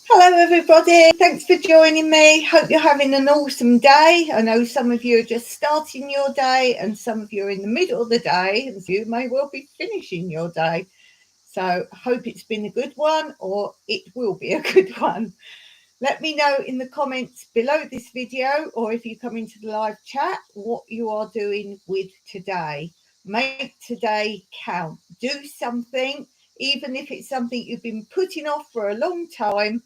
Hello everybody, thanks for joining me. Hope you're having an awesome day. I know some of you are just starting your day and some of you are in the middle of the day and you may well be finishing your day. So I hope it's been a good one, or it will be a good one. Let me know in the comments below this video, or if you come into the live chat, what you are doing with today. Make today count. Do something, even if it's something you've been putting off for a long time.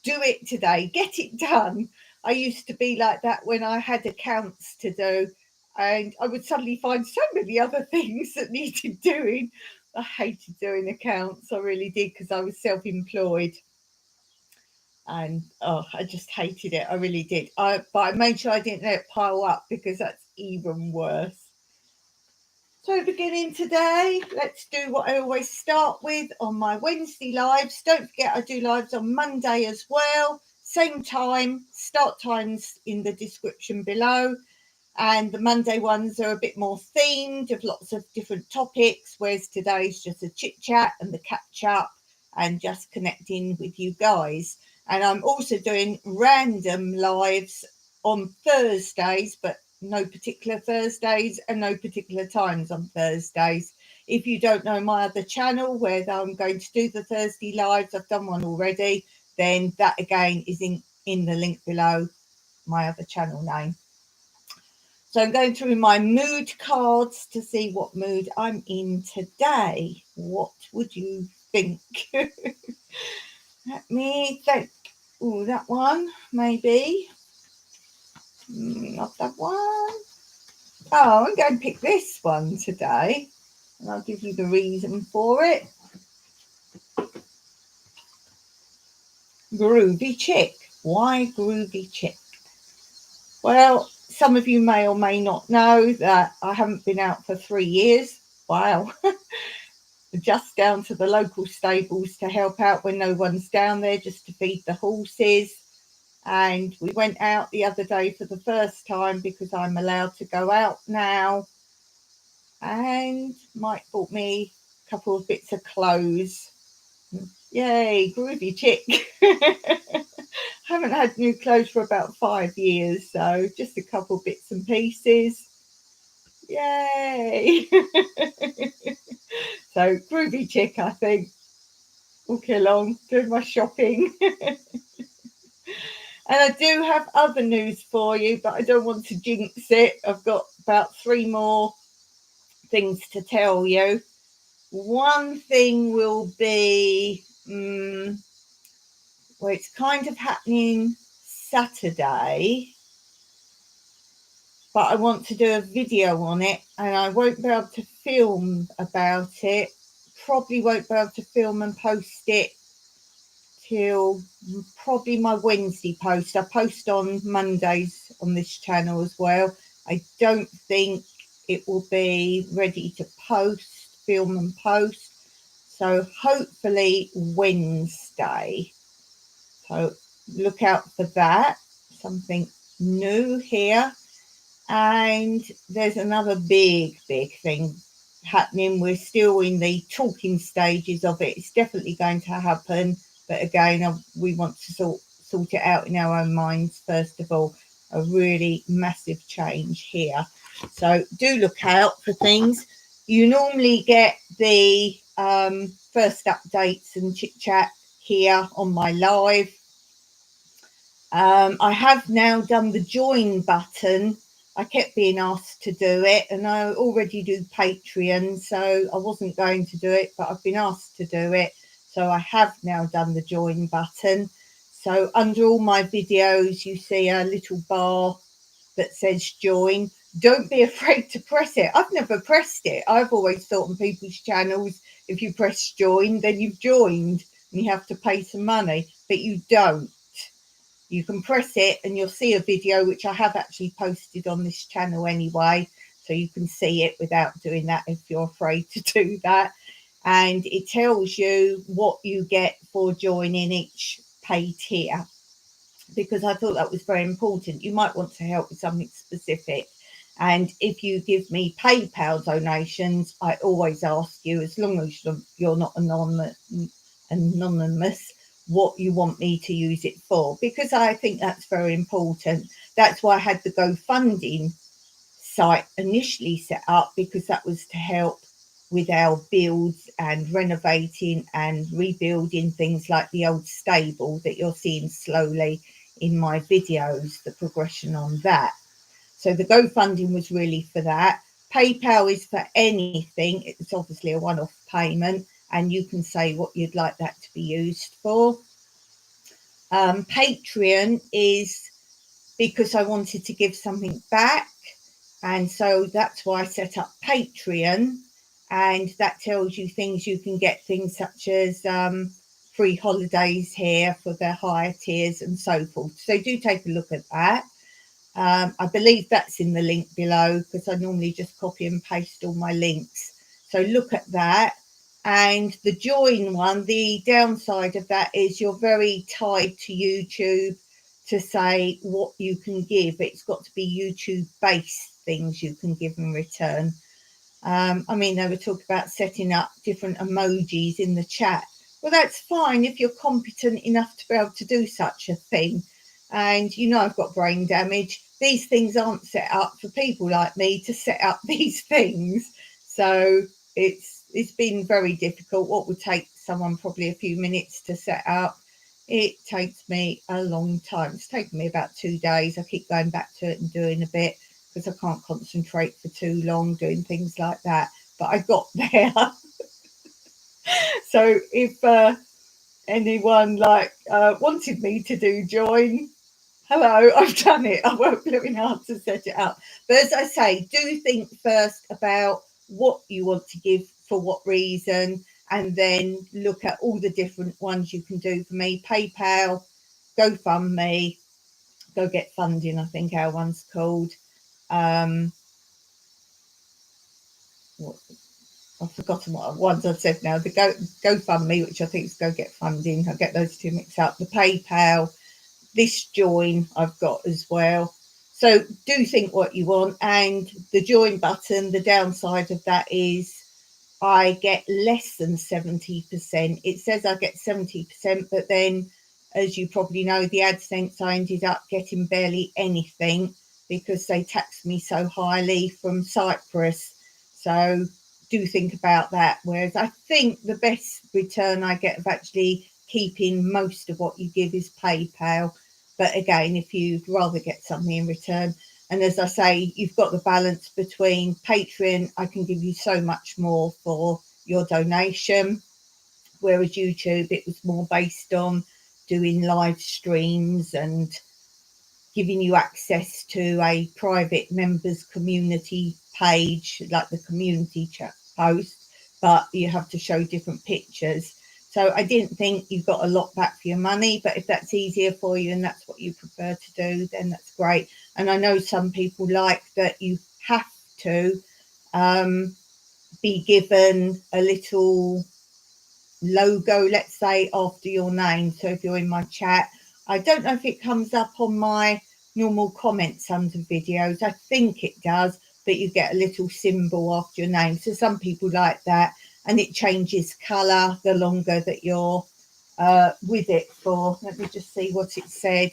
Do it today, get it done. I used to be like that when I had accounts to do, and I would suddenly find so many other things that needed doing. I hated doing accounts, I really did, because I was self-employed, and I just hated it. I really did. But I made sure I didn't let it pile up, because that's even worse. So beginning today, let's do what I always start with on my Wednesday lives. Don't forget I do lives on Monday as well. Same time, start times in the description below. And the Monday ones are a bit more themed, of lots of different topics, whereas today's just a chit chat and the catch up and just connecting with you guys. And I'm also doing random lives on Thursdays, but no particular Thursdays and no particular times on Thursdays. If you don't know my other channel where I'm going to do the Thursday lives, I've done one already, then that again is in the link below, my other channel name. So I'm going through my mood cards to see what mood I'm in today. What would you think? Let me think. Oh, that one, maybe. Not that one. Oh, I'm going to pick this one today, and I'll give you the reason for it. Groovy chick. Why groovy chick? Well, some of you may or may not know that I haven't been out for 3 years. Wow. Just down to the local stables to help out when no one's down there, just to feed the horses. And we went out the other day for the first time because I'm allowed to go out now. And Mike bought me a couple of bits of clothes. Yay, groovy chick. Haven't had new clothes for about 5 years, so just a couple bits and pieces. Yay. So groovy chick, I think. Walking along, doing my shopping. And I do have other news for you, but I don't want to jinx it. I've got about 3 more things to tell you. One thing will be, well, it's kind of happening Saturday, but I want to do a video on it, and I won't be able to film about it. Probably won't be able to film and post it till probably my Wednesday post. I post on Mondays on this channel as well. I don't think it will be ready to film and post. So hopefully Wednesday. So look out for that. Something new here. And there's another big thing happening. We're still in the talking stages of it. It's definitely going to happen. But again, we want to sort it out in our own minds, first of all. A really massive change here. So do look out for things. You normally get the first updates and chit chat here on my live. I have now done the join button. I kept being asked to do it, and I already do Patreon, so I wasn't going to do it, but I've been asked to do it. So I have now done the join button. So under all my videos, you see a little bar that says join. Don't be afraid to press it. I've never pressed it. I've always thought on people's channels, if you press join, then you've joined and you have to pay some money, but you don't. You can press it and you'll see a video, which I have actually posted on this channel anyway, so you can see it without doing that if you're afraid to do that. And it tells you what you get for joining each paid tier, because I thought that was very important. You might want to help with something specific. And if you give me PayPal donations, I always ask you, as long as you're not anonymous, what you want me to use it for, because I think that's very important. That's why I had the GoFundMe site initially set up, because that was to help with our builds and renovating and rebuilding things like the old stable that you're seeing slowly in my videos, the progression on that. So the GoFundMe was really for that. PayPal is for anything. It's obviously a one-off payment, and you can say what you'd like that to be used for. Patreon is because I wanted to give something back, and so that's why I set up Patreon, and that tells you things you can get, things such as free holidays here for the higher tiers and so forth. So do take a look at that. I believe that's in the link below, because I normally just copy and paste all my links. So look at that. And the join one, the downside of that is you're very tied to YouTube to say what you can give. It's got to be YouTube based things you can give in return. I mean, they were talking about setting up different emojis in the chat. Well, that's fine if you're competent enough to be able to do such a thing. And you know, I've got brain damage. These things aren't set up for people like me to set up these things. So it's been very difficult. What would take someone probably a few minutes to set up, it takes me a long time. It's taken me about 2 days. I keep going back to it and doing a bit, because I can't concentrate for too long doing things like that. But I got there. So if anyone wanted me to do join, hello, I've done it. I worked really hard to set it up. But as I say, do think first about what you want to give for what reason, and then look at all the different ones you can do for me. PayPal, GoFundMe, Go Get Funding, I think our one's called. I've forgotten what ones I've said now. The GoFundMe, which I think is Go Get Funding. I get those two mixed up. The PayPal, this join I've got as well. So do think what you want. And the join button, the downside of that is I get less than 70%. It says I get 70%, but then, as you probably know, the AdSense, I ended up getting barely anything because they taxed me so highly from Cyprus. So do think about that. Whereas I think the best return I get of actually keeping most of what you give is PayPal. But again, if you'd rather get something in return, and as I say, you've got the balance between Patreon, I can give you so much more for your donation, whereas YouTube, it was more based on doing live streams and giving you access to a private members community page, like the community chat post, but you have to show different pictures. So I didn't think you got a lot back for your money, but if that's easier for you and that's what you prefer to do, then that's great. And I know some people like that you have to be given a little logo, let's say, after your name. So if you're in my chat, I don't know if it comes up on my normal comments under videos. I think it does, but you get a little symbol after your name. So some people like that, and it changes colour the longer that you're with it for. Let me just see what it said.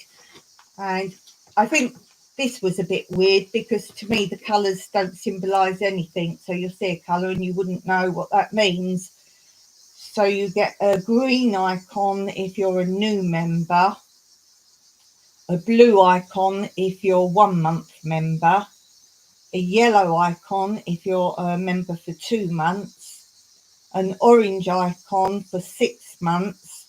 And I think this was a bit weird, because to me the colours don't symbolise anything. So you'll see a colour and you wouldn't know what that means. So you get a green icon if you're a new member, a blue icon if you're 1 month member, a yellow icon if you're a member for 2 months, an orange icon for 6 months,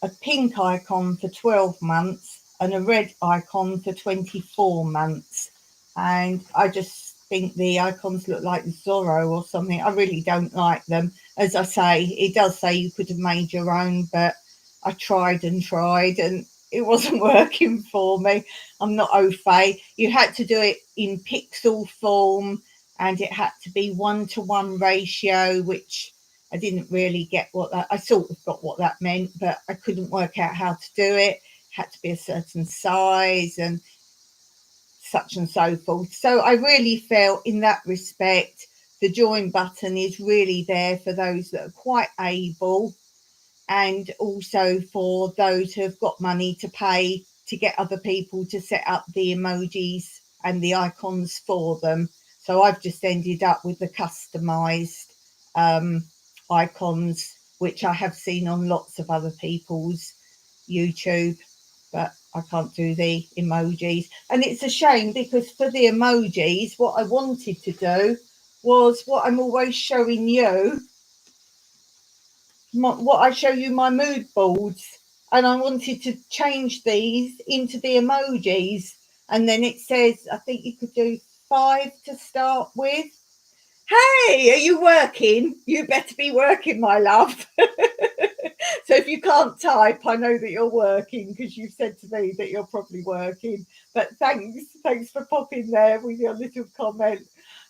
a pink icon for 12 months, and a red icon for 24 months. And I just think the icons look like Zorro or something. I really don't like them. As I say, it does say you could have made your own, but I tried and it wasn't working for me. I'm not au fait. You had to do it in pixel form, and it had to be 1-to-1 ratio, which I didn't really get what that, I sort of got what that meant, but I couldn't work out how to do it. It had to be a certain size. And such and so forth. So I really felt in that respect, the join button is really there for those that are quite able, and also for those who have got money to pay to get other people to set up the emojis and the icons for them. So I've just ended up with the customized icons, which I have seen on lots of other people's YouTube, but I can't do the emojis. And it's a shame, because for the emojis, what I wanted to do was what I'm always showing you, what I show you, my mood boards, and I wanted to change these into the emojis. And then it says, I think you could do 5 to start with. Hey, are you working? You better be working, my love. So if you can't type, I know that you're working, because you've said to me that you're probably working. But thanks for popping there with your little comment.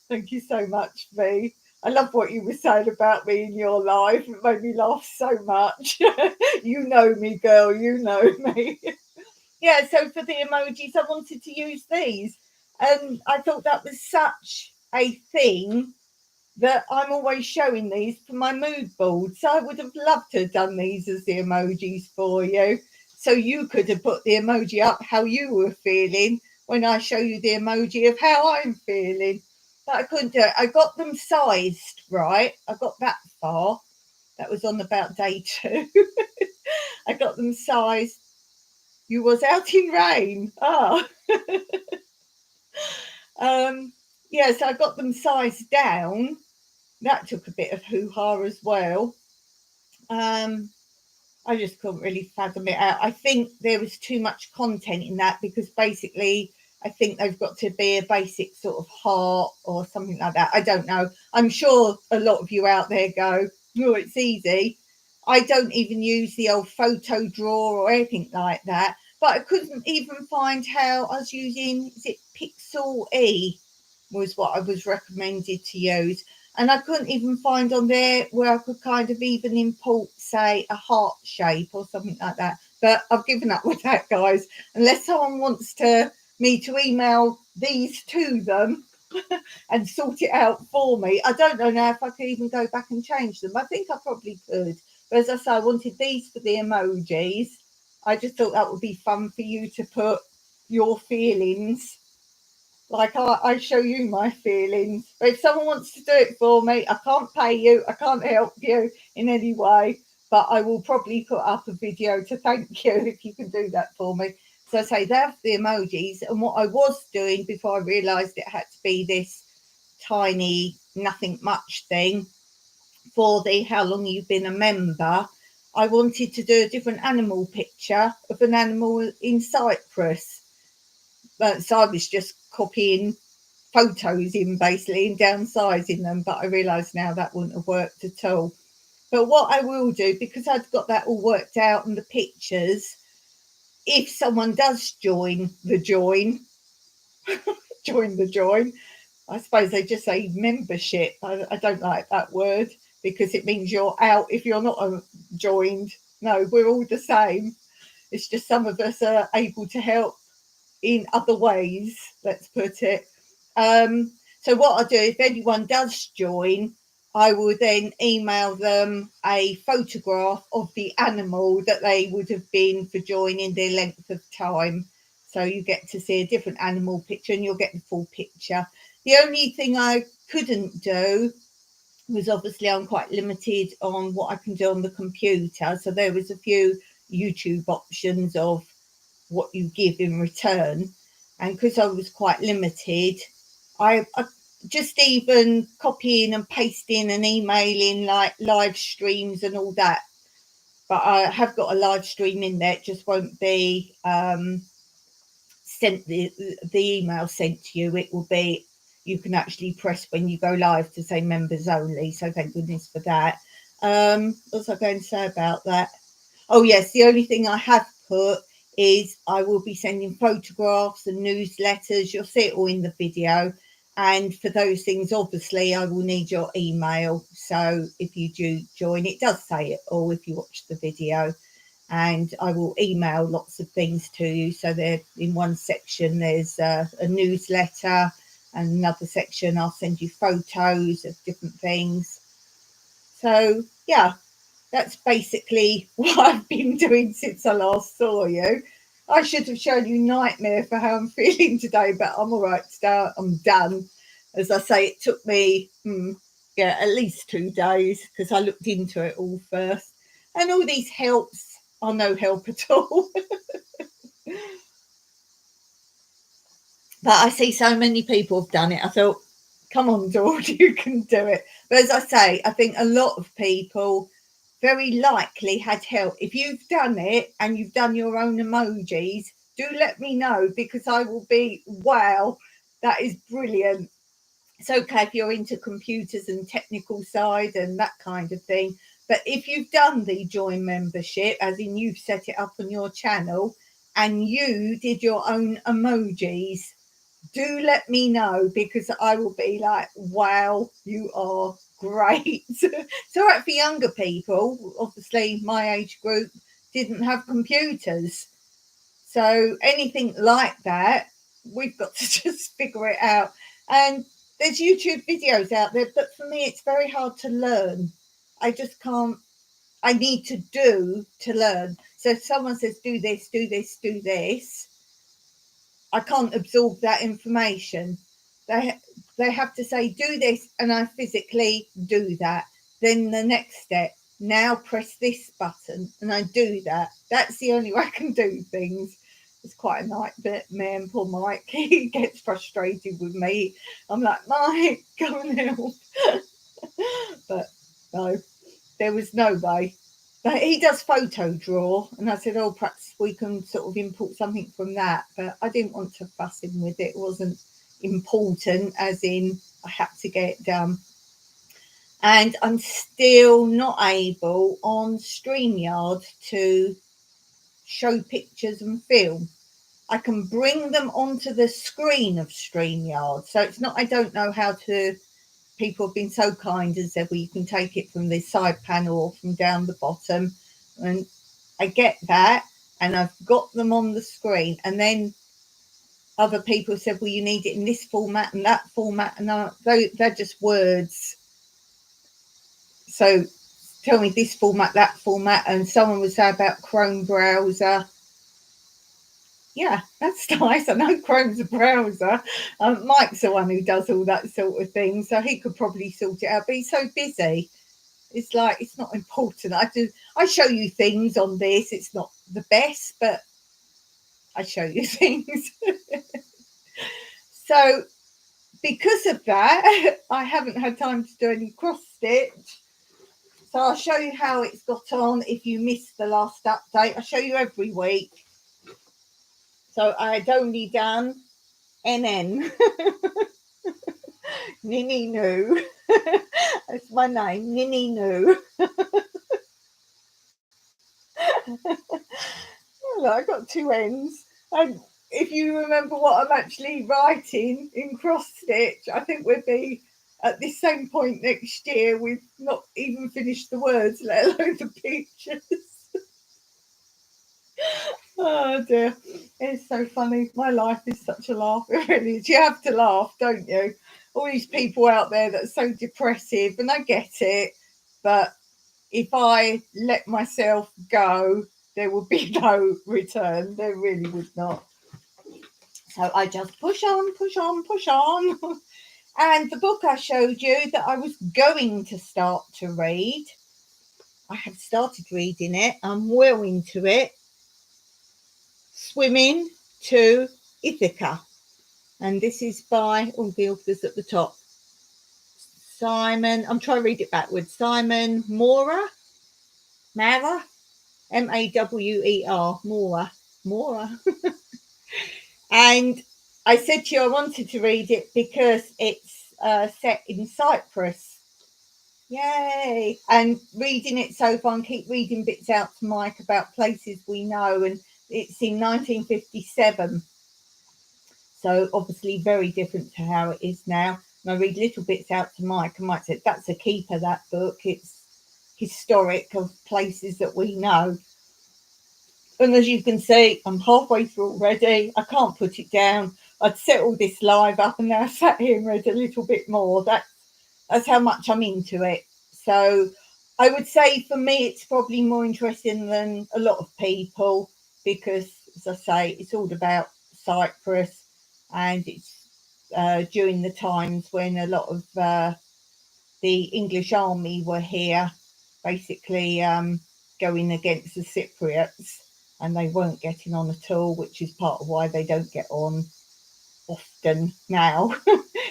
Thank you so much, V. I love what you were saying about me in your life. It made me laugh so much. You know me, girl. You know me. Yeah, so for the emojis, I wanted to use these. And I thought that was such a thing that I'm always showing these for my mood board. So I would have loved to have done these as the emojis for you. So you could have put the emoji up how you were feeling when I show you the emoji of how I'm feeling. But I couldn't do it. I got them sized right. I got that far. That was on about day 2. I got them sized. You was out in rain. Oh. Yeah, so I got them sized down. That took a bit of hoo-ha as well. I just couldn't really fathom it out. I think there was too much content in that, because basically I think they've got to be a basic sort of heart or something like that. I don't know. I'm sure a lot of you out there go, oh, it's easy. I don't even use the old photo drawer or anything like that. But I couldn't even find how I was using, is it Pixel E was what I was recommended to use. And I couldn't even find on there where I could kind of even import, say, a heart shape or something like that. But I've given up with that, guys. Unless someone wants me to email these to them and sort it out for me. I don't know now if I could even go back and change them. I think I probably could. But as I say, I wanted these for the emojis. I just thought that would be fun for you to put your feelings. Like I show you my feelings. But if someone wants to do it for me, I can't pay you. I can't help you in any way. But I will probably put up a video to thank you if you can do that for me. So I say that's the emojis. And what I was doing before I realised it had to be this tiny, nothing much thing for the how long you've been a member, I wanted to do a different animal picture of an animal in Cyprus. So I was just copying photos in basically and downsizing them, but I realised now that wouldn't have worked at all. But what I will do, because I've got that all worked out in the pictures, if someone does join the join, I suppose they just say membership. I don't like that word, because it means you're out if you're not joined. No, we're all the same. It's just some of us are able to help in other ways, let's put it. So what I'll do, if anyone does join, I will then email them a photograph of the animal that they would have been for joining their length of time. So you get to see a different animal picture and you'll get the full picture. The only thing I couldn't do was, obviously I'm quite limited on what I can do on the computer. So there was a few YouTube options of what you give in return. And because I was quite limited, I just even copying and pasting and emailing like live streams and all that. But I have got a live stream in there. It just won't be sent the email sent to you. It will be, you can actually press when you go live to say members only. So thank goodness for that. What was I going to say about that? Oh yes, the only thing I have put is I will be sending photographs and newsletters. You'll see it all in the video. And for those things, obviously, I will need your email. So if you do join, it does say it all if you watch the video. and I will email lots of things to you. So there, in one section, there's a newsletter, and another section I'll send you photos of different things. So yeah, that's basically what I've been doing since I last saw you. I should have shown you nightmare for how I'm feeling today, but I'm all right today. I'm done. As I say, it took me at least 2 days because I looked into it all first. And all these helps are no help at all. But I see so many people have done it. I thought, come on, George, you can do it. But as I say, I think a lot of people very likely had help. If you've done it and you've done your own emojis, do let me know, because I will be, wow, that is brilliant. It's okay if you're into computers and technical side and that kind of thing. But if you've done the join membership, as in you've set it up on your channel and you did your own emojis, do let me know, because I will be like, wow, you are great. So right, for younger people, obviously my age group didn't have computers. So anything like that, we've got to just figure it out. And there's YouTube videos out there, but for me, it's very hard to learn. I just can't, I need to do to learn. So if someone says, do this, do this, do this, I can't absorb that information. They have to say, do this, and I physically do that. Then the next step, now press this button, and I do that. That's the only way I can do things. It's quite a nightmare, man. Poor Mike, he gets frustrated with me. I'm like, Mike, come and help. But no, there was no way. But he does photo draw, and I said, oh, perhaps we can sort of import something from that. But I didn't want to fuss him with it. It wasn't important, as in I had to get it done. And I'm still not able on StreamYard to show pictures and film. I can bring them onto the screen of StreamYard. So it's not, I don't know how to, people have been so kind and said, well, you can take it from the side panel or from down the bottom. And I get that. And I've got them on the screen. And then other people said, well, you need it in this format and that format. And they're just words. So tell me this format, that format. And someone would say about Chrome browser. Yeah, that's nice. I know Chrome's a browser. Mike's the one who does all that sort of thing, so he could probably sort it out. But he's so busy. It's like, it's not important. I show you things on this. It's not the best, but I show you things. So because of that, I haven't had time to do any cross stitch. So I'll show you how it's got on if you missed the last update. I show you every week. So I had only done NN. Ninny Noo. That's my name, Ninny Noo. Well, I got 2 N's. And if you remember what I'm actually writing in cross stitch, I think we'll be at this same point next year. We've not even finished the words, let alone the pictures. Oh dear, it's so funny. My life is such a laugh. It really is. You have to laugh, don't you? All these people out there that are so depressive, and I get it, but if I let myself go, there would be no return. There really would not. So I just push on, push on, push on. And the book I showed you that I was going to start to read, I have started reading it. I'm well into it. Swimming to Ithaca. And this is by all the authors at the top. Simon, I'm trying to read it backwards. Simon Maurer, M-A-W-E-R, Maurer. And I said to you I wanted to read it because it's set in Cyprus. Yay! And reading it so far, and keep reading bits out to Mike about places we know, and it's in 1957. So obviously very different to how it is now. And I read little bits out to Mike, and Mike said, that's a keeper, that book. It's historic of places that we know. And as you can see, I'm halfway through already. I can't put it down. I'd set all this live up and now I sat here and read a little bit more. That's how much I'm into it. So I would say for me, it's probably more interesting than a lot of people because, as I say, it's all about Cyprus, and it's during the times when a lot of the English army were here, basically going against the Cypriots, and they weren't getting on at all, which is part of why they don't get on often now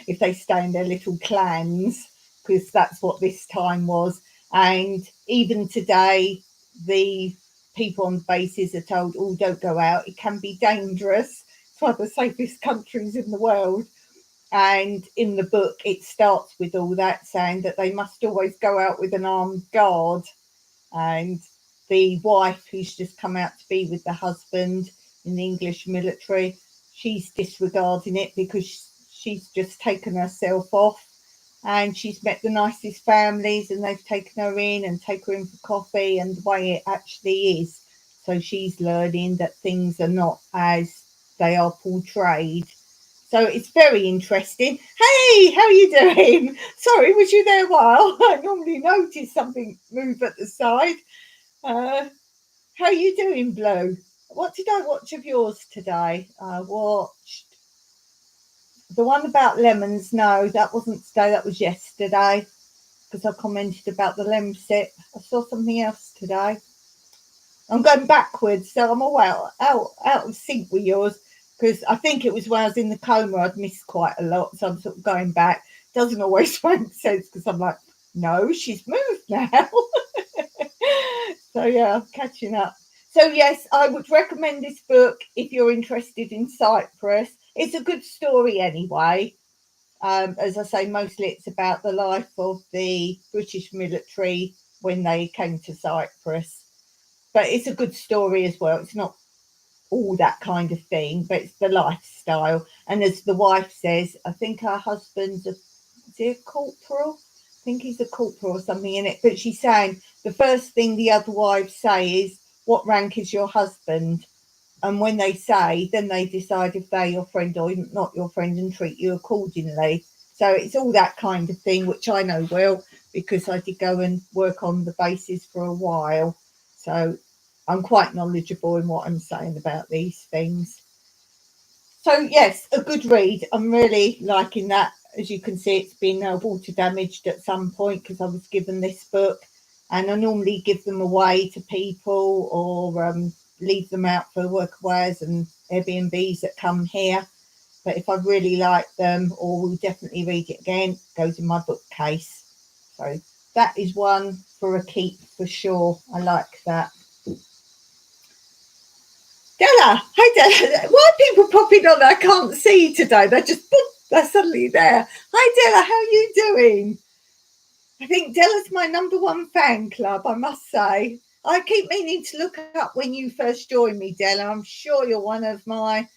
if they stay in their little clans, because that's what this time was. And even today, the people on bases are told, oh, don't go out, it can be dangerous. It's one of the safest countries in the world. And in the book, it starts with all that, saying that they must always go out with an armed guard. And the wife, who's just come out to be with the husband in the English military, she's disregarding it because she's just taken herself off, and she's met the nicest families and they've taken her in and take her in for coffee, and the way it actually is. So she's learning that things are not as they are portrayed. So it's very interesting. Hey, how are you doing? Sorry, was you there a while? I normally notice something move at the side. How are you doing, Blue? What did I watch of yours today? I watched the one about lemons. No, that wasn't today. That was yesterday because I commented about the lemon sip. I saw something else today. I'm going backwards, so I'm all out of sync with yours because I think it was when I was in the coma I'd missed quite a lot, so I'm sort of going back. Doesn't always make sense because I'm like, no, she's moved now. So yeah, I'm catching up. So yes, I would recommend this book if you're interested in Cyprus. It's a good story anyway. As I say, mostly it's about the life of the British military when they came to Cyprus. But it's a good story as well. It's not all that kind of thing, but it's the lifestyle. And as the wife says, I think her husband's is he a corporal? I think he's a corporal or something in it. But she's saying the first thing the other wives say is, what rank is your husband? And when they say, then they decide if they're your friend or not your friend and treat you accordingly. So it's all that kind of thing, which I know well because I did go and work on the bases for a while. So I'm quite knowledgeable in what I'm saying about these things. So yes, a good read. I'm really liking that. As you can see, it's been water damaged at some point because I was given this book, and I normally give them away to people or leave them out for workaways and Airbnbs that come here. But if I really like them or will definitely read it again, it goes in my bookcase. So that is one for a keep for sure. I like that. Della, hi Della. Why are people popping on I can't see today? They're just, boom, they're suddenly there. Hi Della, how are you doing? I think Della's my number one fan club, I must say. I keep meaning to look up when you first joined me, Della. I'm sure you're one of my,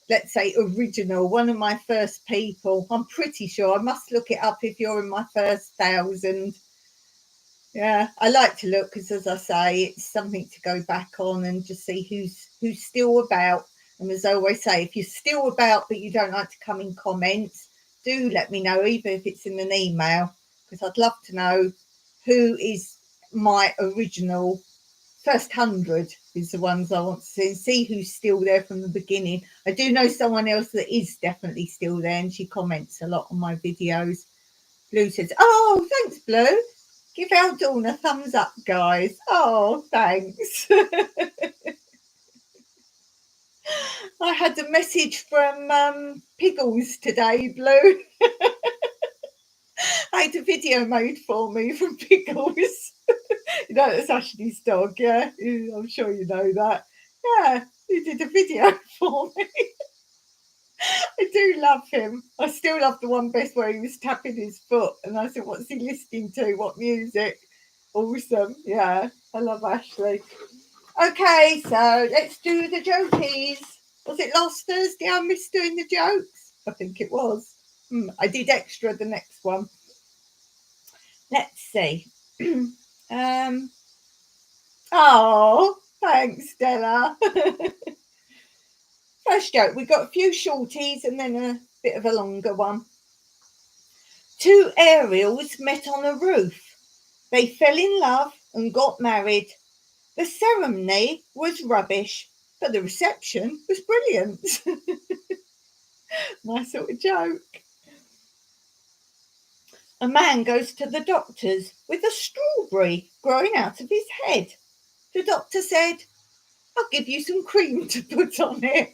let's say, original, one of my first people. I'm pretty sure. I must look it up if you're in my first 1,000. Yeah, I like to look because, as I say, it's something to go back on and just see who's still about. And as I always say, if you're still about but you don't like to come in comments, do let me know, even if it's in an email, because I'd love to know who is my original first 100 is the ones I want to see who's still there from the beginning. I do know someone else that is definitely still there, and she comments a lot on my videos. Blue says, oh, thanks, Blue. Give our Dawn a thumbs up, guys. Oh, thanks. I had a message from Piggles today, Blue. I had a video made for me from Piggles. You know, it's Ashley's dog, yeah? I'm sure you know that. Yeah, he did a video for me. I do love him. I still love the one best where he was tapping his foot. And I said, what's he listening to? What music? Awesome. Yeah, I love Ashley. Okay, so let's do the jokies. Was it last Thursday I missed doing the jokes? I think it was. I did extra the next one. Let's see. Oh, Thanks, Stella. First joke, we got a few shorties and then a bit of a longer one. Two Ariels met on a roof. They fell in love and got married. The ceremony was rubbish, but the reception was brilliant. Nice sort of joke. A man goes to the doctor's with a strawberry growing out of his head. The doctor said, I'll give you some cream to put on it.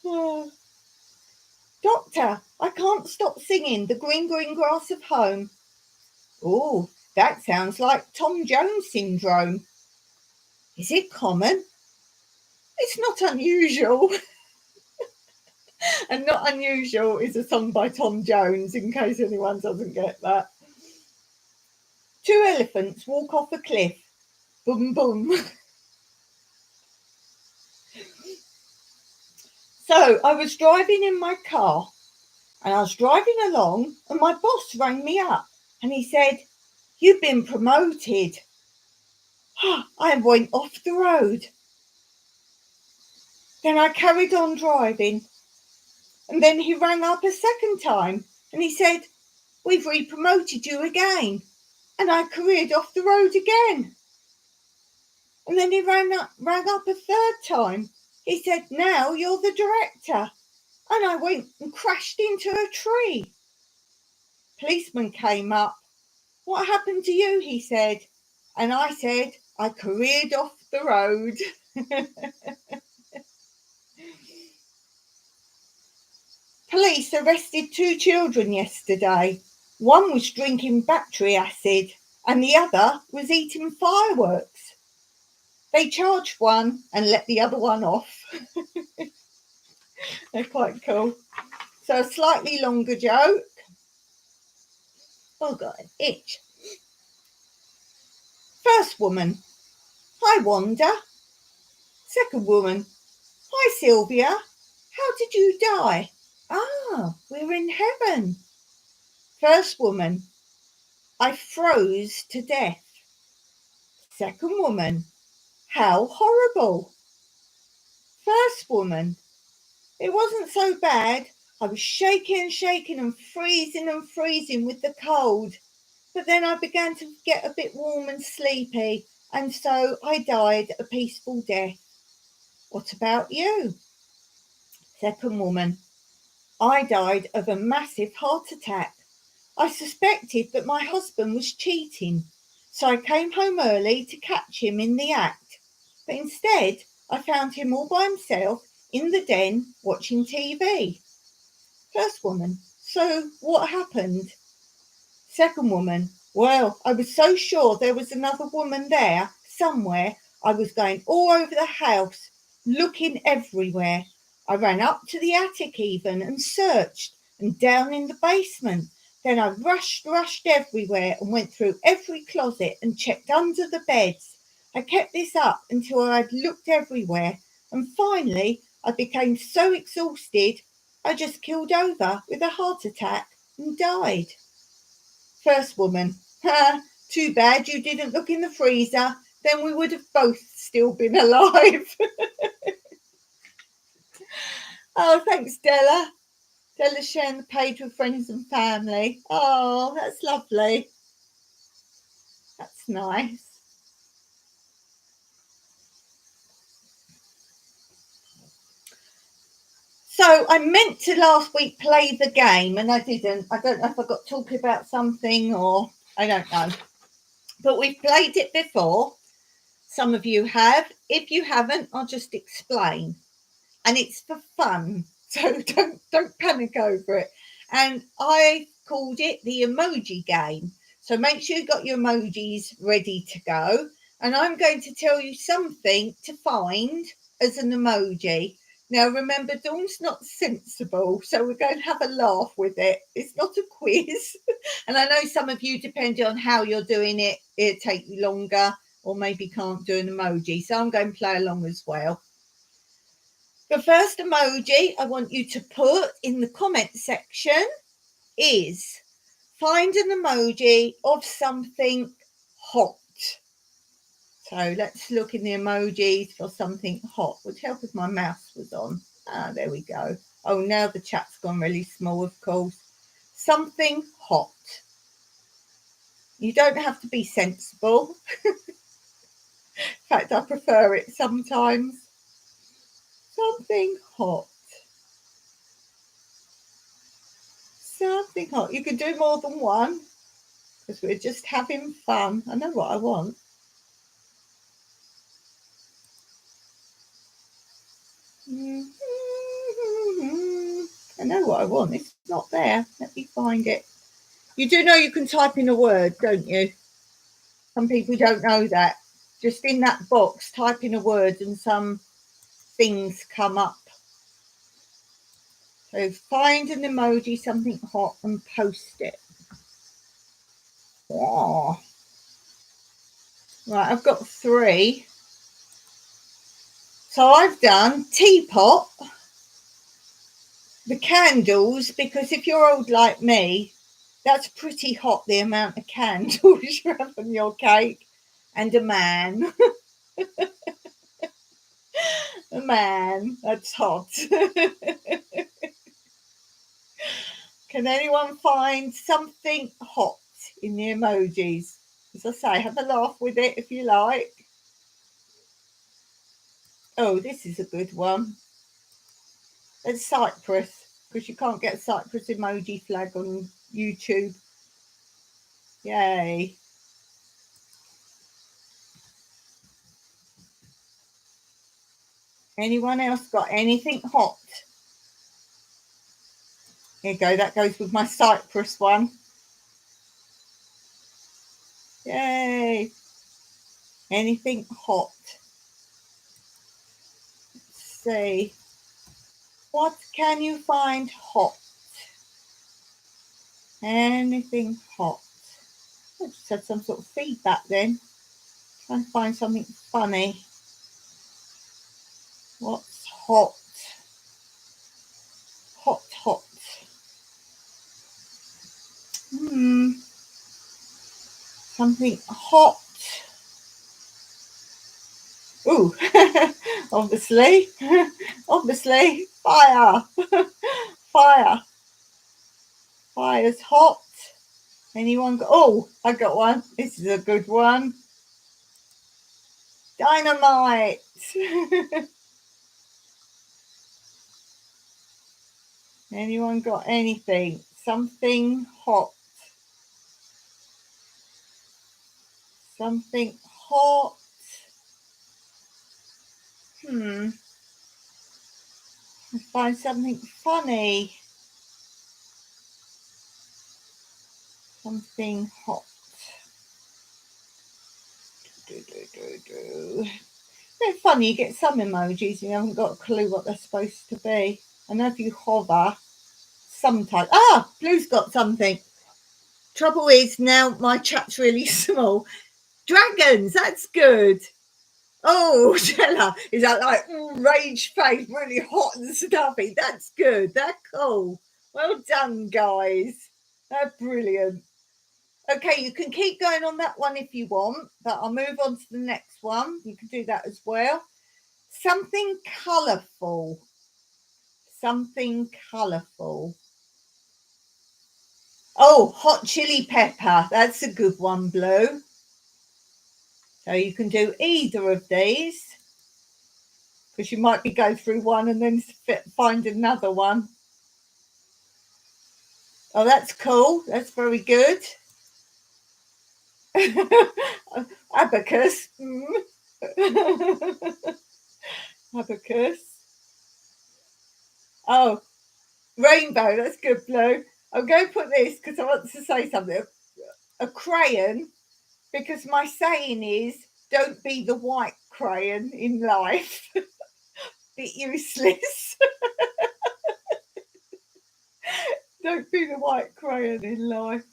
Oh. Doctor, I can't stop singing The Green, Green Grass of Home. Oh, that sounds like Tom Jones syndrome. Is it common? It's not unusual. And Not Unusual is a song by Tom Jones, in case anyone doesn't get that. Two elephants walk off a cliff. Boom, boom. So I was driving in my car and I was driving along and my boss rang me up and he said, you've been promoted. I went off the road. Then I carried on driving. And then he rang up a second time and he said, we've re-promoted you again. And I careered off the road again. And then he rang up a third time. He said, now you're the director. And I went and crashed into a tree. Policeman came up. What happened to you? He said. And I said, I careered off the road. Police arrested two children yesterday. One was drinking battery acid and the other was eating fireworks. They charged one and let the other one off. They're quite cool. So a slightly longer joke. Oh, got an itch. First woman, hi Wanda. Second woman, hi Sylvia. How did you die? Ah, we're in heaven. First woman, I froze to death. Second woman, how horrible. First woman, it wasn't so bad. I was shaking and freezing with the cold. But then I began to get a bit warm and sleepy, and so I died a peaceful death. What about you? Second woman, I died of a massive heart attack. I suspected that my husband was cheating, so I came home early to catch him in the act. But instead, I found him all by himself in the den watching TV. First woman, so what happened? Second woman, well, I was so sure there was another woman there somewhere. I was going all over the house, looking everywhere. I ran up to the attic even and searched, and down in the basement. Then I rushed everywhere and went through every closet and checked under the beds. I kept this up until I'd looked everywhere, and finally I became so exhausted I just killed over with a heart attack and died. First woman, too bad you didn't look in the freezer, then we would have both still been alive. Oh, thanks, Della. Della's sharing the page with friends and family. Oh, that's lovely. That's nice. So I meant to last week play the game and I didn't. I don't know if I got talking about something or I don't know. But we've played it before. Some of you have. If you haven't, I'll just explain. And it's for fun. So don't panic over it. And I called it the emoji game. So make sure you've got your emojis ready to go. And I'm going to tell you something to find as an emoji. Now, remember, Dawn's not sensible, so we're going to have a laugh with it. It's not a quiz. And I know some of you, depending on how you're doing it, it'll take you longer or maybe can't do an emoji. So I'm going to play along as well. The first emoji I want you to put in the comment section is find an emoji of something hot. So let's look in the emojis for something hot. Would help if my mouse was on. There we go. Oh, now the chat's gone really small, of course. Something hot. You don't have to be sensible. In fact, I prefer it sometimes. Something hot. Something hot. You can do more than one because we're just having fun. I know what I want. I know what I want. It's not there. Let me find it. You do know you can type in a word, don't you? Some people don't know that. Just in that box, type in a word and some things come up. So find an emoji, something hot, and post it. Oh. Right, I've got 3. So I've done teapot, the candles, because if you're old like me, that's pretty hot, the amount of candles you have on your cake, and a man. A man, that's hot. Can anyone find something hot in the emojis? As I say, have a laugh with it if you like. Oh, this is a good one. It's Cyprus, because you can't get a Cyprus emoji flag on YouTube. Yay. Anyone else got anything hot? Here you go, that goes with my Cyprus one. Yay. Anything hot? Let's see. What can you find hot? Anything hot? I just had some sort of feedback then. Try and find something funny. What's hot? Hot, hot. Something hot. Ooh, obviously, obviously, fire. Fire. Fire's hot. Anyone got, oh, I got one. This is a good one. Dynamite. Anyone got anything? Something hot. Something hot. Find something funny. Something hot. It's funny, you get some emojis and you haven't got a clue what they're supposed to be. I know if you hover, sometimes. Ah, Blue's got something. Trouble is now my chat's really small. Dragons, that's good. Oh, Stella, is that like rage face, really hot and stuffy? That's good. That's cool. Well done, guys. They're brilliant. Okay, you can keep going on that one if you want, but I'll move on to the next one. You can do that as well. Something colourful. Something colourful. Oh, hot chili pepper. That's a good one, Blue. So you can do either of these, because you might be going through one and then find another one. Oh, that's cool. That's very good. Abacus. Abacus. Oh, rainbow. That's good, Blue. I'm going to put this because I want to say something. A crayon, because my saying is, don't be the white crayon in life. Bit useless. Don't be the white crayon in life.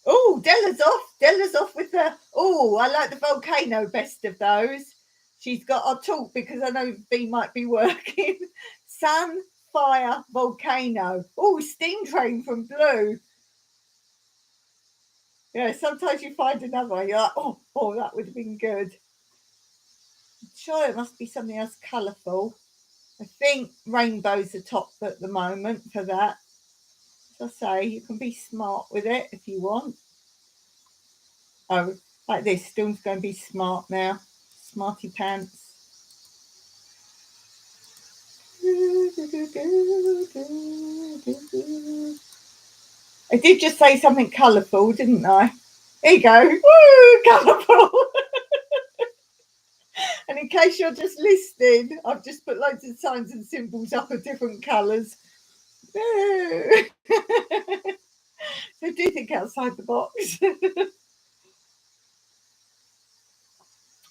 Oh, Della's off with the. Oh, I like the volcano best of those. She's got. I'll talk because I know B might be working. Sun, fire, volcano. Oh, steam train from Blue. Yeah, sometimes you find another one. You're like, oh, that would have been good. sure it must be something else colourful. I think rainbows are top at the moment for that. As I say, you can be smart with it if you want. Oh, like this. Still going to be smart now. Smarty pants. I did just say something colourful, didn't I? There you go. Woo, colourful. And in case you're just listening, I've just put loads of signs and symbols up of different colours. So do think outside the box.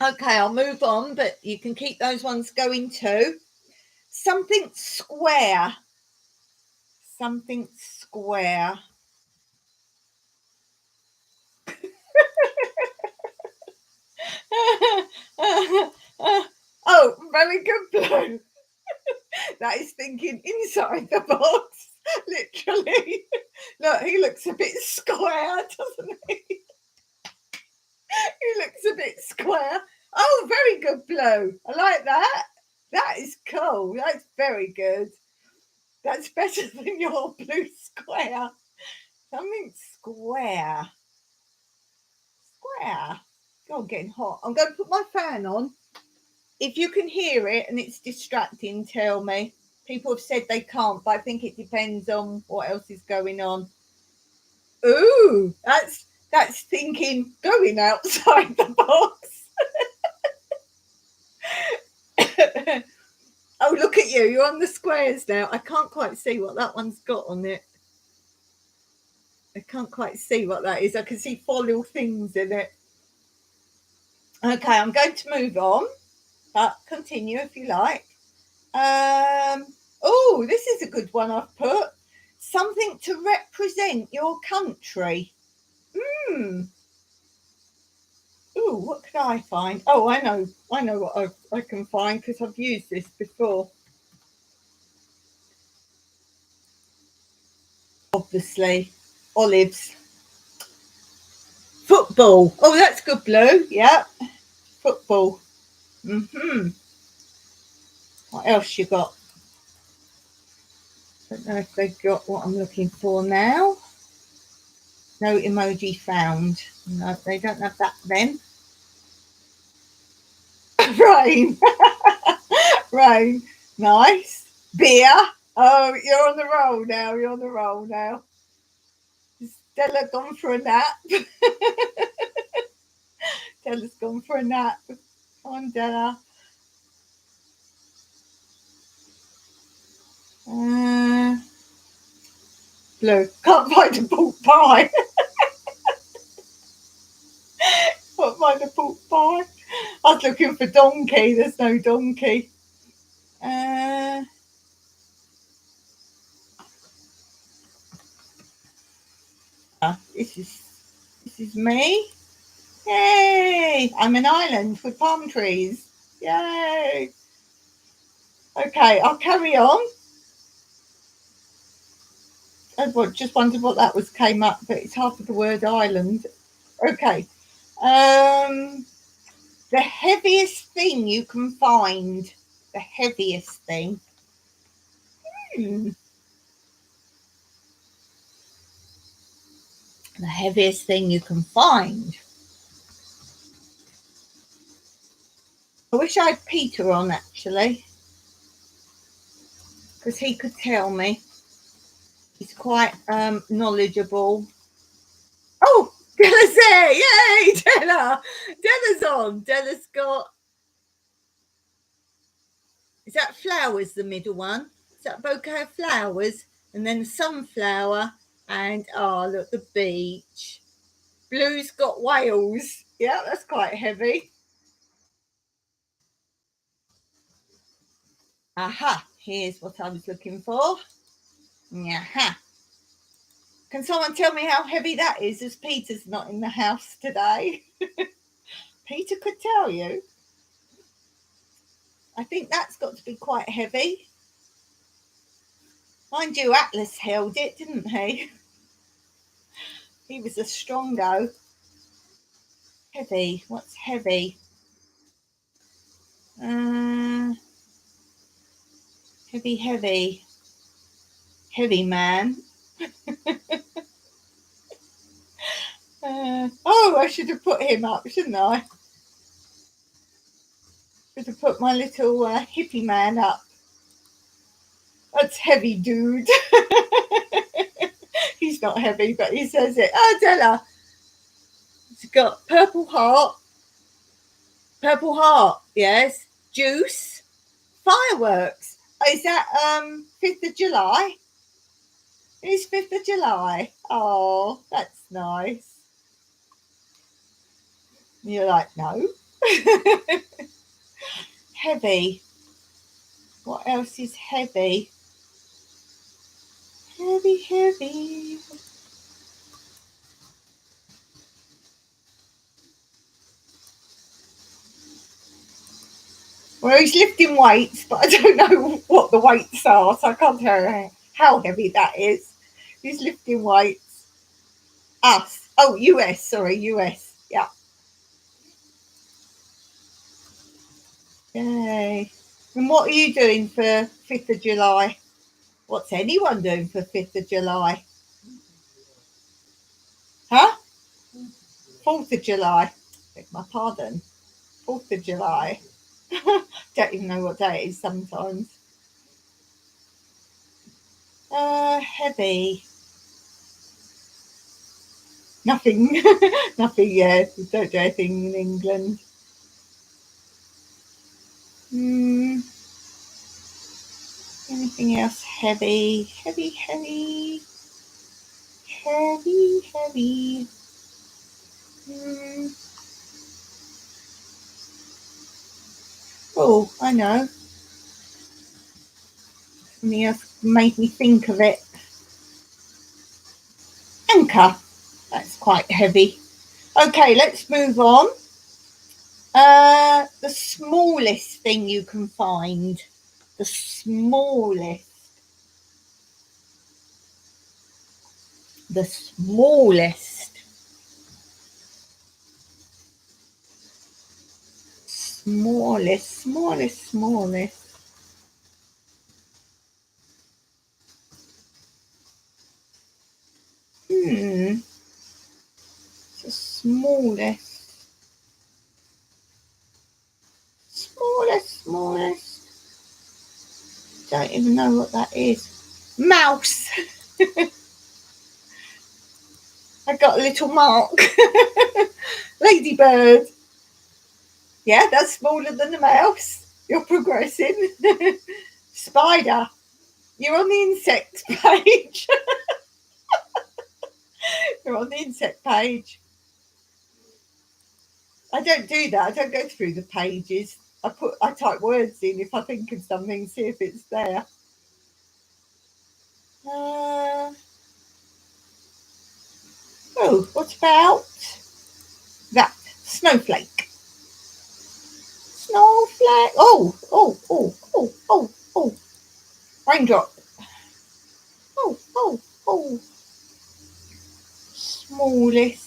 Okay, I'll move on, but you can keep those ones going too. Something square. Something square. Oh, very good, Blue. That is thinking inside the box, literally. Look, he looks a bit square, doesn't he? He looks a bit square. Oh, very good, Blue. I like that. That is cool. That's very good. That's better than your blue square. Something square. Square. God, getting hot. I'm going to put my fan on. If you can hear it and it's distracting, tell me. People have said they can't, but I think it depends on what else is going on. Ooh, that's thinking going outside the box. Oh, look at you. You're on the squares now. I can't quite see what that one's got on it. I can't quite see what that is. I can see 4 little things in it. Okay, I'm going to move on, but continue if you like. Oh, this is a good one I've put. Something to represent your country. Ooh, what could I find? Oh, I know what I can find because I've used this before. Obviously, olives. Football. Oh, that's good, Blue. Yeah, football. What else you got? I don't know if they've got what I'm looking for now. No emoji found. No, they don't have that then. Rain. Rain. Nice. Beer. Oh, you're on the roll now. You're on the roll now. Stella gone for a nap. Stella's gone for a nap. Come on, Della. Blue. Can't find a pork pie. Can't find a pork pie. I was looking for donkey. There's no donkey. This is me. Yay! I'm an island with palm trees. Yay! Okay, I'll carry on. I just wondered what that was came up, but it's half of the word island. Okay. The heaviest thing you can find. The heaviest thing. The heaviest thing you can find. I wish I had Peter on actually, because he could tell me. He's quite knowledgeable. Oh, Della's there! Yay, Della! Della's on. Della's got. Is that flowers? The middle one. Is that bouquet of flowers? And then sunflower. And oh, look, the beach. Blue's got whales. Yeah, that's quite heavy. Aha! Here's what I was looking for. Aha! Can someone tell me how heavy that is? As Peter's not in the house today. Peter could tell you. I think that's got to be quite heavy. Mind you, Atlas held it, didn't he? He was a strongo. Heavy. What's heavy? Heavy man. Oh, I should have put him up, shouldn't I? Should have put my little hippie man up. That's heavy, dude. He's not heavy, but he says it. Oh, Della. It's got purple heart. Purple heart, yes. Juice. Fireworks. Is that 5th of July? It's 5th of July. Oh, that's nice. You're like, no. Heavy. What else is heavy? Heavy. Well, he's lifting weights, but I don't know what the weights are, so I can't tell you how heavy that is. He's lifting weights. Us. Oh, US. Sorry, US. Yeah. Yay. And what are you doing for 5th of July? What's anyone doing for 5th of July? Huh? 4th of July. Beg my pardon. 4th of July. Don't even know what day it is sometimes. Heavy. Nothing. Nothing, yeah. We don't do anything in England. Anything else heavy? Heavy. Oh, I know. Something else made me think of it. Anchor. That's quite heavy. Okay, let's move on. The smallest thing you can find. The smallest. Smallest. The smallest. Don't even know what that is. Mouse. I got a little mark. Ladybird. Yeah, that's smaller than a mouse. You're progressing. Spider. You're on the insect page. You're on the insect page. I don't do that. I don't go through the pages. I type words in if I think of something, see if it's there. What about that? Snowflake. Oh. Raindrop. Oh. Smallest.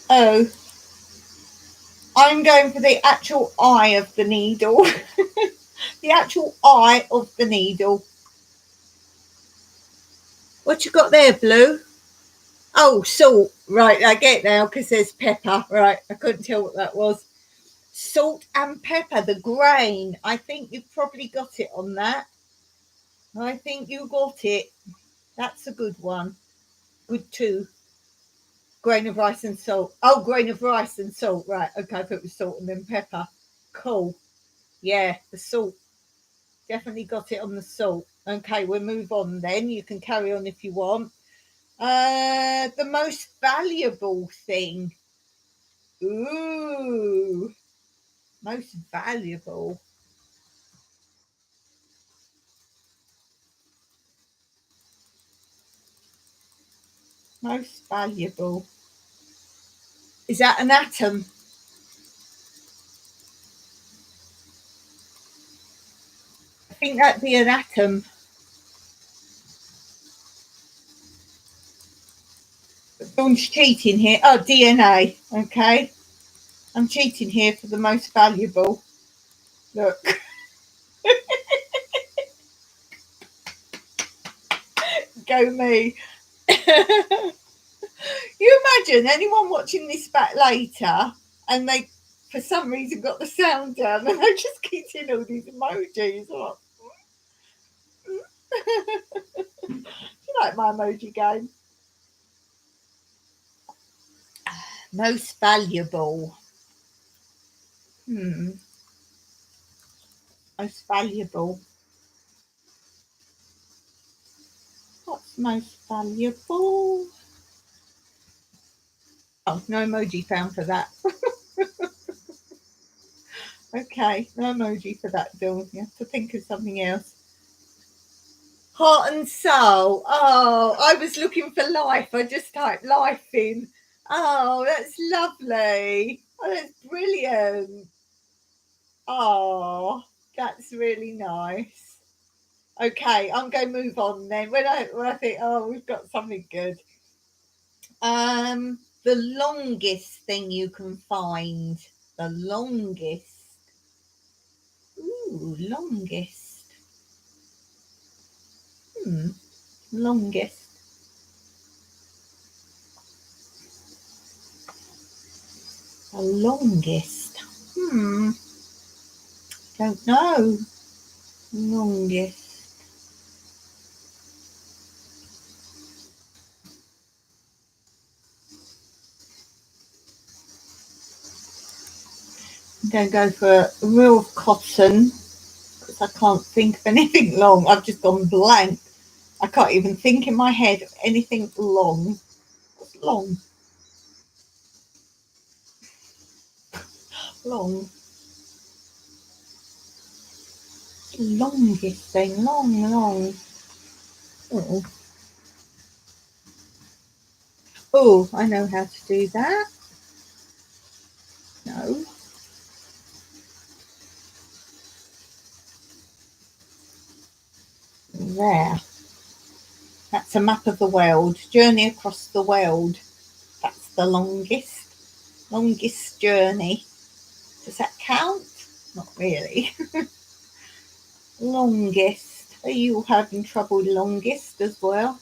Oh. I'm going for the actual eye of the needle. The actual eye of the needle. What you got there, Blue? Oh, salt. Right, I get it now because there's pepper. Right, I couldn't tell what that was. Salt and pepper, the grain. I think you probably got it on that. I think you got it. That's a good one. Good too. Grain of rice and salt. Oh, grain of rice and salt. Right, okay, I thought it was salt and then pepper. Cool. Yeah, the salt. Definitely got it on the salt. Okay, we'll move on then. You can carry on if you want. The most valuable thing. Ooh. Most valuable. Most valuable. Is that an atom? I think that'd be an atom. Dawn's cheating here. Oh, DNA. Okay. I'm cheating here for the most valuable. Look. Go me. You imagine anyone watching this back later and they, for some reason, got the sound down and they just keep in all these emojis. Like, you like my emoji game? Most valuable. Most valuable. What's most valuable? Oh, no emoji found for that. Okay, no emoji for that, Dawn. You have to think of something else. Heart and soul. Oh, I was looking for life. I just typed life in. Oh, that's lovely. Oh, that's brilliant. Oh, that's really nice. Okay, I'm going to move on then. When I think, oh, we've got something good. The longest thing you can find. The longest. Ooh, longest. Longest. The longest. Don't know. Longest. I'm going to go for a real cotton because I can't think of anything long. I've just gone blank. I can't even think in my head of anything long. What's long? Long. Longest thing. Long. Oh. Oh, I know how to do that. No. There. That's a map of the world. Journey across the world. That's the longest. Longest journey. Does that count? Not really. Longest. Are you having trouble longest as well?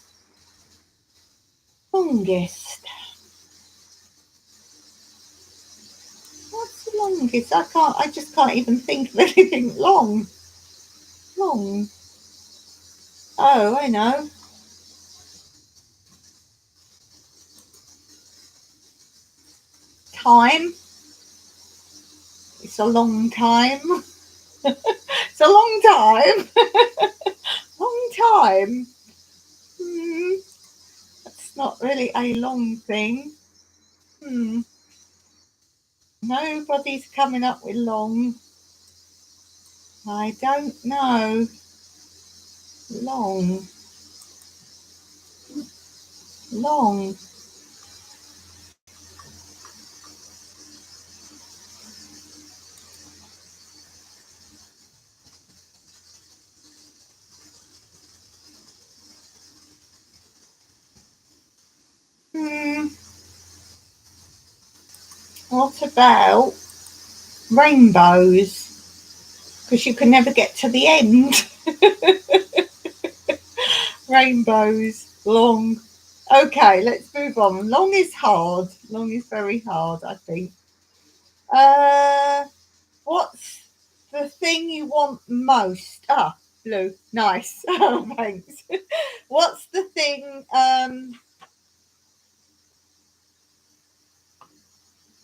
Longest. What's the longest? I just can't even think of anything long. Long. Oh, I know. Time. It's a long time. It's a long time. Long time. That's not really a long thing. Nobody's coming up with long. I don't know. Long. Long. What about rainbows? Because you can never get to the end. Rainbows, long. Okay, let's move on. Long is hard. Long is very hard, I think. What's the thing you want most? Ah, blue. Nice. Oh, thanks. What's the thing?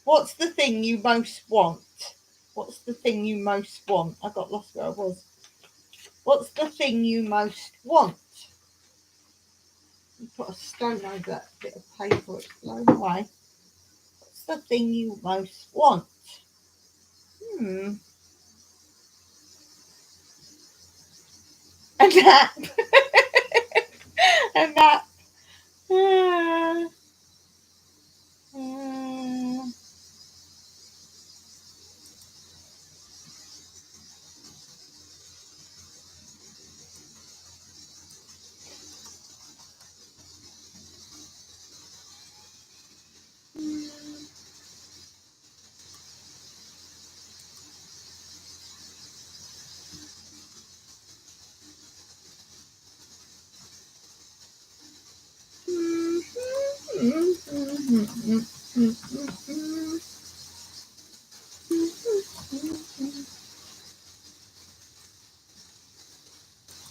What's the thing you most want? What's the thing you most want? I got lost where I was. What's the thing you most want? You put a stone over that bit of paper, it's blown away. What's the thing you most want? A nap. A nap. Uh, uh,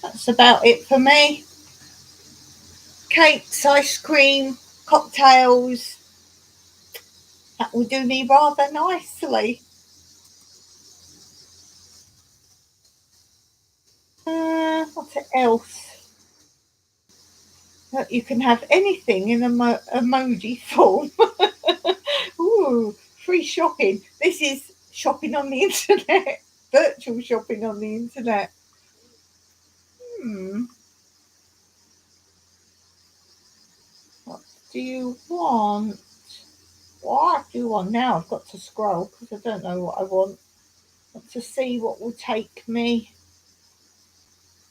That's about it for me. Cakes, ice cream, cocktails. That will do me rather nicely. What else? You can have anything in emoji form. Ooh, free shopping. This is shopping on the internet. Virtual shopping on the internet. What do you want? What do you want now? I've got to scroll because I don't know what I want. To see what will take me.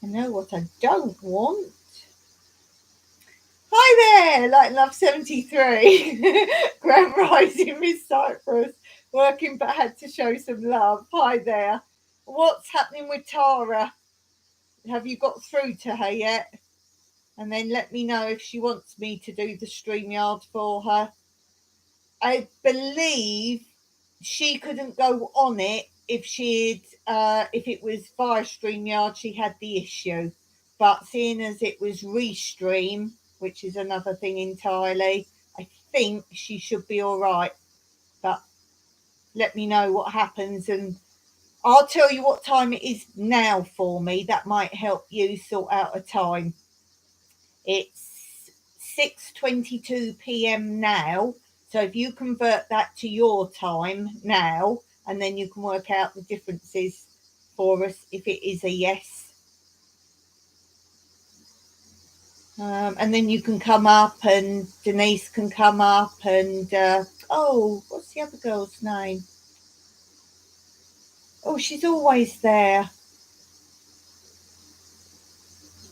I know what I don't want. Hi there, Light Love 73. Grand Rising Miss Cyprus. Working but had to show some love. Hi there. What's happening with Tara? Have you got through to her yet? And then let me know if she wants me to do the StreamYard for her. I believe she couldn't go on it if if it was via StreamYard, she had the issue. But seeing as it was Restream, which is another thing entirely, I think she should be all right. But let me know what happens, and I'll tell you what time it is now for me. That might help you sort out a time. It's 6:22 p.m. now. So if you convert that to your time now, and then you can work out the differences for us if it is a yes. And then you can come up, and Denise can come up, and what's the other girl's name? Oh, she's always there.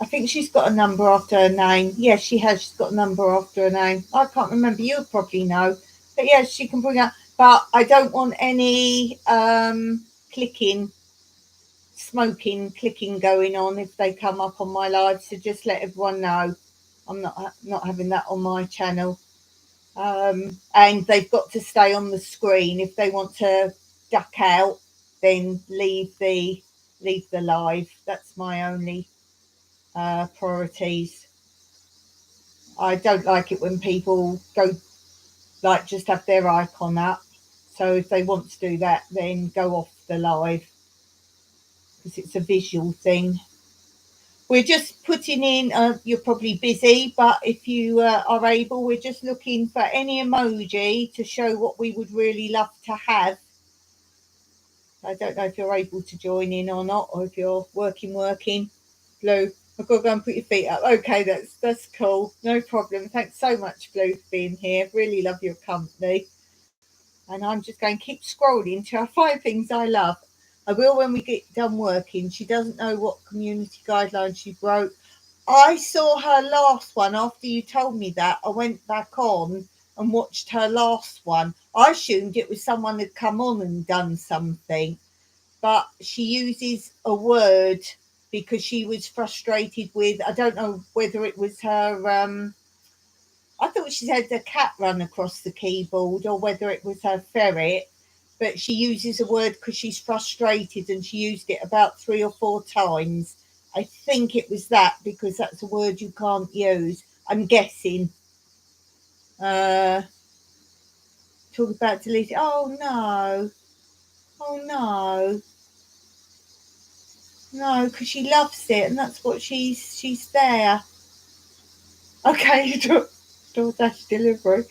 I think she's got a number after her name. Yes, she has. She's got a number after her name. I can't remember. You probably know. But yes, she can bring up. But I don't want any clicking, smoking, clicking going on if they come up on my live. So just let everyone know. I'm not having that on my channel. And they've got to stay on the screen. If they want to duck out, then leave the live. That's my only priorities. I don't like it when people go like just have their icon up. So if they want to do that, then go off the live because it's a visual thing. We're just putting in, you're probably busy, but if you are able, we're just looking for any emoji to show what we would really love to have. I don't know if you're able to join in or not, or if you're working. Blue, I've got to go and put your feet up. Okay, that's cool. No problem. Thanks so much, Blue, for being here. Really love your company. And I'm just going to keep scrolling till I find things I love. I will when we get done working. She doesn't know what community guidelines she wrote. I saw her last one after you told me that. I went back on and watched her last one. I assumed it was someone had come on and done something, but she uses a word because she was frustrated with, I don't know whether it was her, I thought she had a cat run across the keyboard or whether it was her ferret, but she uses a word because she's frustrated and she used it about 3 or 4 times. I think it was that because that's a word you can't use. I'm guessing. Talk about deleting. Oh no. Oh no. No, because she loves it and that's what she's there. Okay, DoorDash delivery.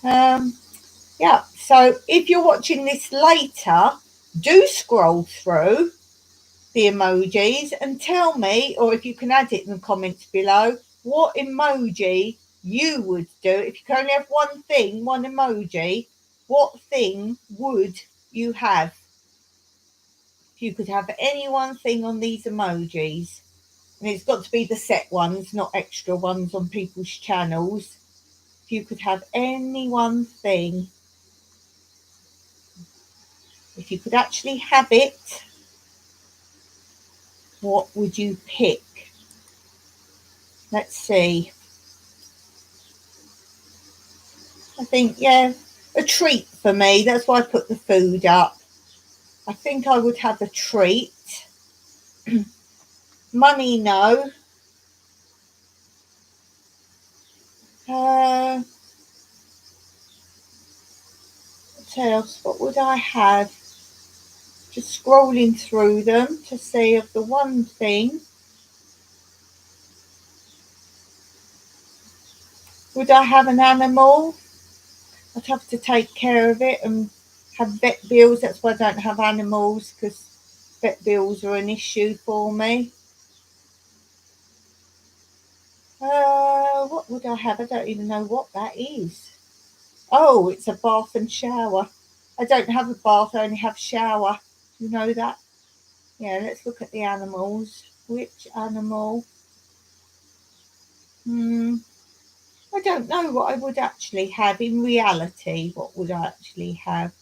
Yeah, so if you're watching this later, do scroll through the emojis and tell me, or if you can add it in the comments below, what emoji you would do. If you can only have one thing, one emoji, what thing would you have? If you could have any one thing on these emojis, and it's got to be the set ones, not extra ones on people's channels. If you could have any one thing, if you could actually have it, what would you pick? Let's see. I think, yeah, a treat for me. That's why I put the food up. I think I would have a treat. Money, no. What else? What would I have? Just scrolling through them to see of the one thing. Would I have an animal? I'd have to take care of it and have vet bills. That's why I don't have animals, because vet bills are an issue for me. What would I have? I don't even know what that is. Oh, it's a bath and shower. I don't have a bath, I only have shower. You know that? Yeah, let's look at the animals. Which animal? I don't know what I would actually have in reality. What would I actually have?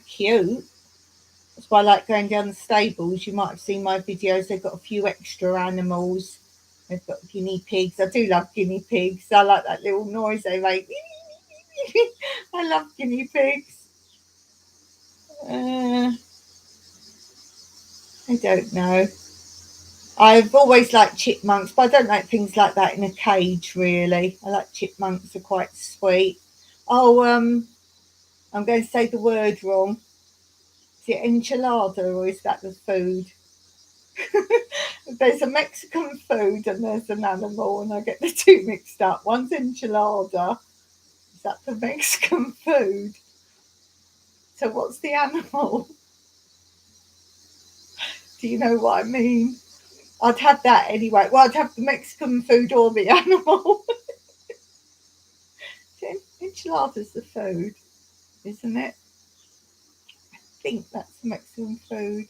Cute. That's why I like going down the stables. You might have seen my videos. They've got a few extra animals. They've got guinea pigs. I do love guinea pigs. I like that little noise they make. I love guinea pigs. I don't know. I've always liked chipmunks, but I don't like things like that in a cage, really. I like chipmunks, are quite sweet. Oh, I'm going to say the word wrong. Is it enchilada or is that the food? There's a Mexican food and there's an animal, and I get the two mixed up. One's enchilada. Is that the Mexican food? So what's the animal? Do you know what I mean? I'd have that anyway. Well, I'd have the Mexican food or the animal. Enchilada's the food, isn't it? I think that's the Mexican food.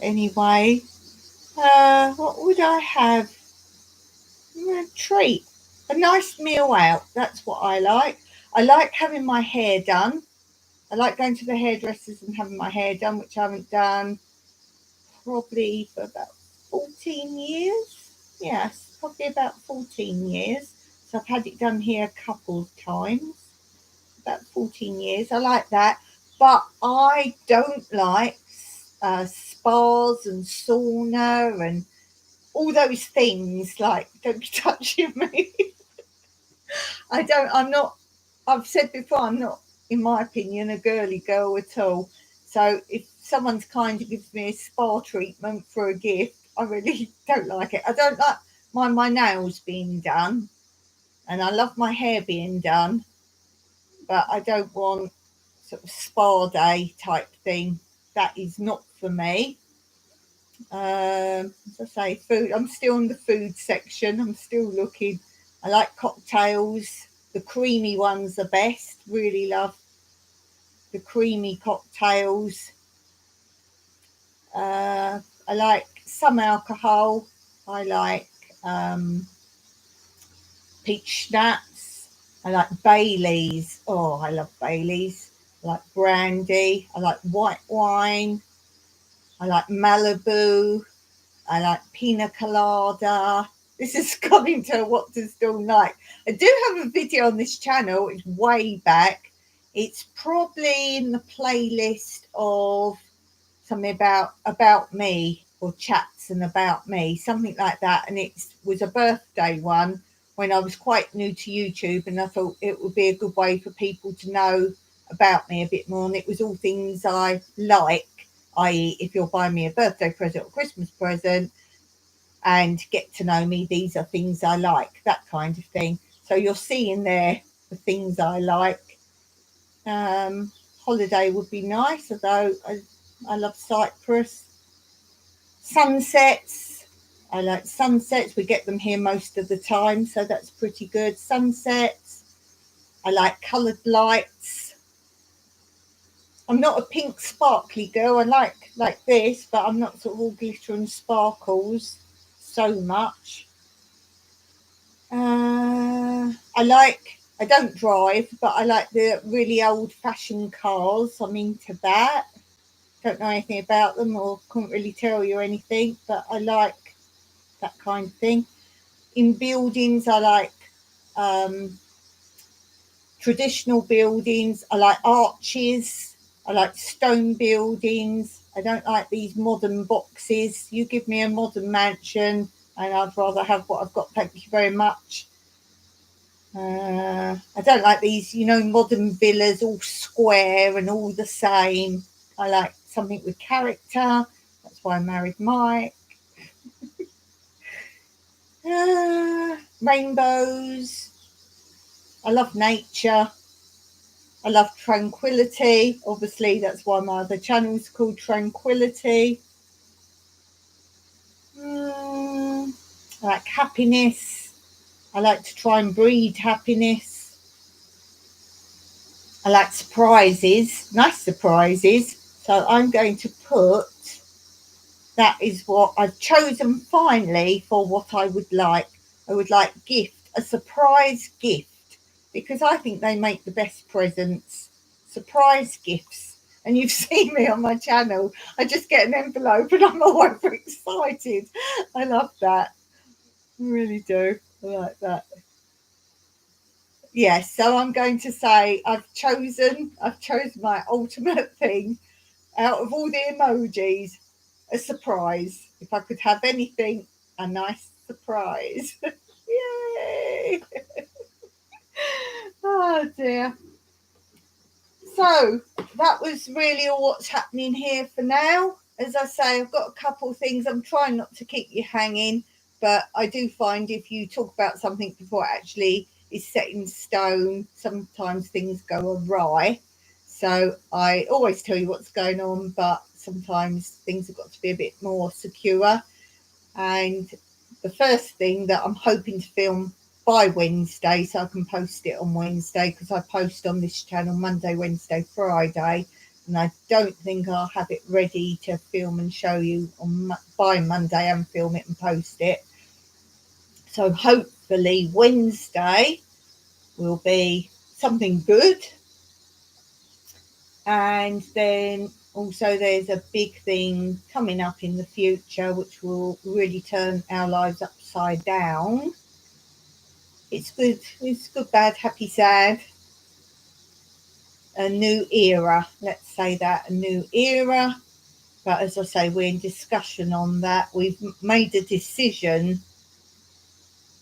Anyway, what would I have? A treat. A nice meal out. That's what I like. I like having my hair done. I like going to the hairdressers and having my hair done, which I haven't done probably for about 14 years. Yes, probably about 14 years. So I've had it done here a couple of times. About 14 years. I like that. But I don't like spas and sauna and all those things. Like, don't be touching me. I'm not, I've said before, I'm not, in my opinion, a girly girl at all. So if someone's kind of gives me a spa treatment for a gift, I really don't like it. I don't like my nails being done, and I love my hair being done, but I don't want sort of spa day type thing. That is not for me. As I say, food. I'm still in the food section. I'm still looking. I like cocktails. The creamy ones are best. Really love the creamy cocktails. I like some alcohol. I like peach schnapps. I like Baileys. Oh, I love Baileys. I like brandy. I like white wine. I like Malibu. I like pina colada. This is coming to what to still like. I do have a video on this channel. It's way back. It's probably in the playlist of something about me or chats and about me, something like that. And it was a birthday one when I was quite new to YouTube, and I thought it would be a good way for people to know about me a bit more. And it was all things I like, i.e., if you're buying me a birthday present or Christmas present and get to know me, these are things I like, that kind of thing. So you're seeing there the things I like. Holiday would be nice, although I love Cyprus. Sunsets. I like sunsets. We get them here most of the time, so that's pretty good. Sunsets. I like coloured lights. I'm not a pink sparkly girl. I like this, but I'm not sort of all glitter and sparkles so much. I don't drive, but I like the really old fashioned cars. I'm into that. Don't know anything about them or couldn't really tell you anything, but I like that kind of thing. In buildings, I like traditional buildings. I like arches. I like stone buildings. I don't like these modern boxes. You give me a modern mansion and I'd rather have what I've got. Thank you very much. I don't like these, modern villas all square and all the same. I like something with character. That's why I married Mike. Rainbows. I love nature. I love tranquility. Obviously, that's why my other channel is called Tranquility. I like happiness. I like to try and breed happiness. I like surprises, nice surprises. So I'm going to put, that is what I've chosen finally for what I would like. I would like a surprise gift, because I think they make the best presents. Surprise gifts. And you've seen me on my channel. I just get an envelope and I'm all over excited. I love that. I really do. I like that. Yes, so I'm going to say I've chosen my ultimate thing out of all the emojis, a surprise. If I could have anything, a nice surprise. Yay! Oh dear. So that was really all what's happening here for now. As I say, I've got a couple of things. I'm trying not to keep you hanging, but I do find if you talk about something before it actually is set in stone, sometimes things go awry. So I always tell you what's going on, but sometimes things have got to be a bit more secure. And the first thing that I'm hoping to film by Wednesday, so I can post it on Wednesday, because I post on this channel Monday, Wednesday, Friday, and I don't think I'll have it ready to film and show you by Monday and film it and post it. So hopefully Wednesday will be something good. And then also there's a big thing coming up in the future which will really turn our lives upside down. It's good, bad, happy, sad. A new era, let's say that, a new era. But as I say, we're in discussion on that. We've made a decision,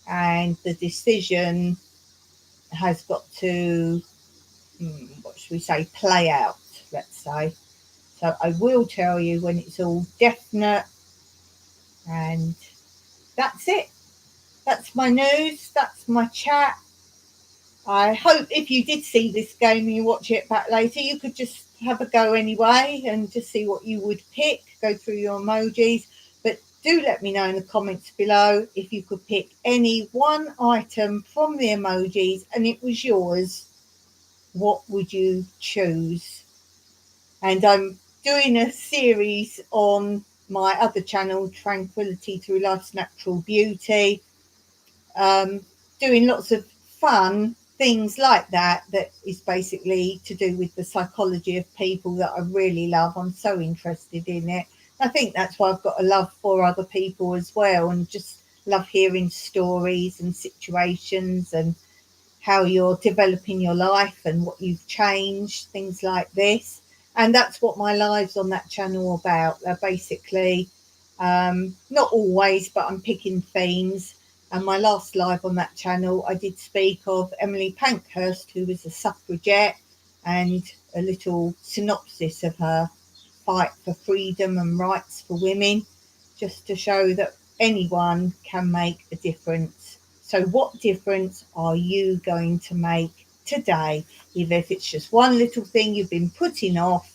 and the decision has got to, what should we say, play out, let's say. So I will tell you when it's all definite. And that's it. That's my news. That's my chat. I hope if you did see this game and you watch it back later, you could just have a go anyway and just see what you would pick. Go through your emojis. But do let me know in the comments below if you could pick any one item from the emojis and it was yours. What would you choose? And I'm doing a series on my other channel, Tranquility Through Life's Natural Beauty, doing lots of fun things like that is basically to do with the psychology of people that I really love. I'm so interested in it. I think that's why I've got a love for other people as well, and just love hearing stories and situations and how you're developing your life and what you've changed, things like this. And that's what my lives on that channel are about. They're basically, not always, but I'm picking themes. And my last live on that channel, I did speak of Emily Pankhurst, who was a suffragette, and a little synopsis of her fight for freedom and rights for women, just to show that anyone can make a difference. So what difference are you going to make today? Even if it's just one little thing you've been putting off,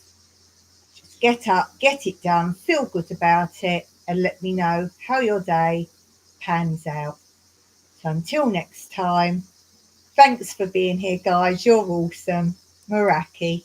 just get up, get it done, feel good about it, and let me know how your day pans out. So until next time, thanks for being here, guys. You're awesome. Meraki.